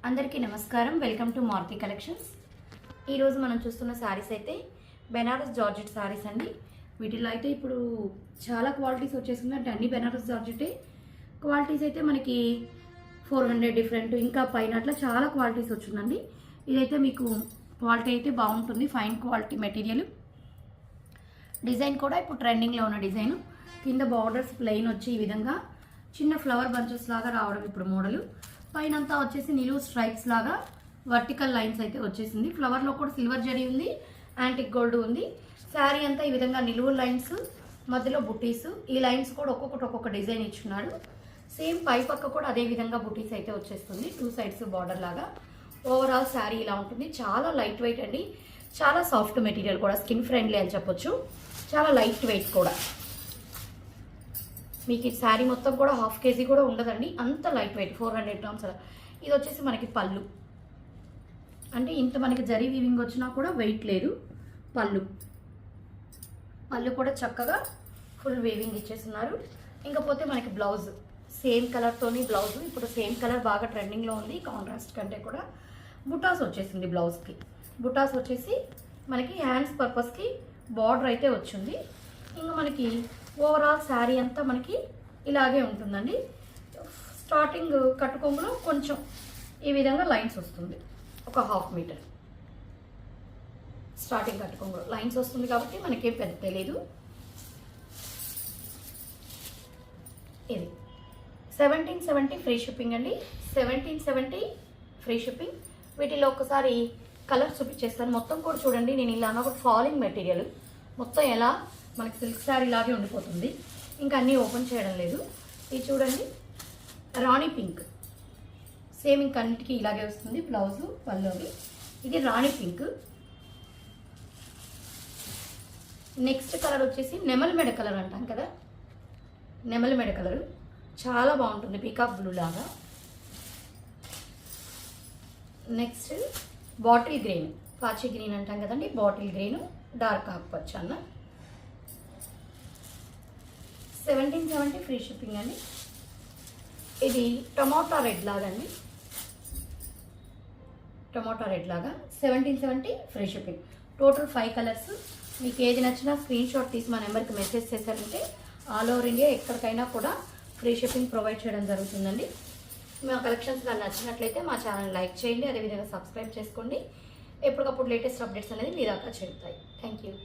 అందరికీ నమస్కారం. Welcome to Maruti collections. ఈరోజు మనం చూస్తున్న శారీస్ అయితే బెనారస్ జార్జెట్ శారీస్ అండి. వీటిలో అయితే ఇప్పుడు చాలా క్వాలిటీస్ వచ్చేసింది. అంటే అన్ని బెనారస్ జార్జెటే క్వాలిటీస్ అయితే మనకి 400 డిఫరెంట్, ఇంకా పైన అట్లా చాలా క్వాలిటీస్ వచ్చిందండి. ఇదైతే మీకు క్వాలిటీ అయితే బాగుంటుంది, ఫైన్ క్వాలిటీ మెటీరియల్. డిజైన్ కూడా ఇప్పుడు ట్రెండింగ్లో ఉన్న డిజైన్. కింద బార్డర్స్ ప్లెయిన్ వచ్చి ఈ విధంగా చిన్న ఫ్లవర్ బంచెస్ లాగా రావడం ఇప్పుడు మోడలు. పైన అంతా వచ్చేసి నిలువు స్ట్రైప్స్ లాగా వర్టికల్ లైన్స్ అయితే వచ్చేసింది. ఫ్లవర్లో కూడా సిల్వర్ జరీ ఉంది, యాంటిక్ గోల్డ్ ఉంది. శారీ అంతా ఈ విధంగా నిలువు లైన్స్, మధ్యలో బుటీస్. ఈ లైన్స్ కూడా ఒక్కొక్క డిజైన్ ఇచ్చున్నాడు. సేమ్ పై పక్క కూడా అదే విధంగా బుటీస్ అయితే వచ్చేస్తుంది, 2 సైడ్స్ బార్డర్ లాగా. ఓవరాల్ శారీ ఇలా ఉంటుంది. చాలా లైట్ వెయిట్ అండి, చాలా సాఫ్ట్ మెటీరియల్ కూడా, స్కిన్ ఫ్రెండ్లీ అని చెప్పొచ్చు. చాలా లైట్ వెయిట్ కూడా. మీకు ఈ శారీ మొత్తం కూడా 1/2 kg కూడా ఉండదండి, అంత లైట్ వెయిట్, 400 grams అలా. ఇది వచ్చేసి మనకి పళ్ళు, అంటే ఇంత మనకి జరీ వీవింగ్ వచ్చినా కూడా వెయిట్ లేదు. పళ్ళు కూడా చక్కగా ఫుల్ వీవింగ్ ఇచ్చేస్తున్నారు. ఇంకపోతే మనకి బ్లౌజ్ సేమ్ కలర్తోని బ్లౌజ్. ఇప్పుడు సేమ్ కలర్ బాగా ట్రెండింగ్లో ఉంది, కాంట్రాస్ట్ కంటే కూడా. బుటాస్ వచ్చేసింది బ్లౌజ్కి. బుటాస్ వచ్చేసి మనకి హ్యాండ్స్ పర్పస్కి బార్డర్ అయితే వచ్చింది. ఇంకా మనకి ఓవరాల్ శారీ అంతా మనకి ఇలాగే ఉంటుందండి. స్టార్టింగ్ కట్టుకొంగులో కొంచెం ఈ విధంగా లైన్స్ వస్తుంది, ఒక 1/2 మీటర్ స్టార్టింగ్ కట్టుకొంగులో లైన్స్ వస్తుంది కాబట్టి మనకేం పెద్ద తెలియదు. ఇది 1770 ఫ్రీ షిప్పింగ్ అండి. 1770 ఫ్రీ షిప్పింగ్. వీటిలో ఒకసారి కలర్ చూపించేస్తాను. మొత్తం కూడా చూడండి, నేను ఇలా ఒక ఫాలింగ్ మెటీరియల్ మొత్తం ఎలా మనకి సిల్క్ శారీ లాగే ఉండిపోతుంది. ఇంకా అన్నీ ఓపెన్ చేయడం లేదు. ఇది చూడండి, రాణి పింక్. సేమ్ ఇంక అన్నిటికీ ఇలాగే వస్తుంది బ్లౌజు, పల్లోవి. ఇది రాణి పింక్. నెక్స్ట్ కలర్ వచ్చేసి నెమలి మెడ కలర్ అంటాం కదా, నెమలి మెడ కలరు చాలా బాగుంటుంది, పీకాక్ బ్లూ లాగా. నెక్స్ట్ బాటిల్ గ్రీన్, పాచి గ్రీన్ అంటాం కదండి, బాటిల్ గ్రీన్, డార్క్ ఆకుపచ్చ అన్న. 1770 ఫ్రీ షిప్పింగ్ అండి. ఇది టమాటా రెడ్ లాగా అండి, టమాటా రెడ్ లాగా. 1770 ఫ్రీ షిప్పింగ్. Total 5 colours. మీకు ఏది నచ్చినా స్క్రీన్ షాట్ తీసి మా నెంబర్కి మెసేజ్ చేశారంటే ఆల్ ఓవర్ ఇండియా ఎక్కడికైనా కూడా ఫ్రీ షిప్పింగ్ ప్రొవైడ్ చేయడం జరుగుతుందండి. మా కలెక్షన్స్ నాకు నచ్చినట్లయితే మా ఛానల్ లైక్ చేయండి, అదేవిధంగా సబ్స్క్రైబ్ చేసుకోండి. ఎప్పటికప్పుడు లేటెస్ట్ అప్డేట్స్ అనేది మీ దాకా చేరుతాయి. Thank you.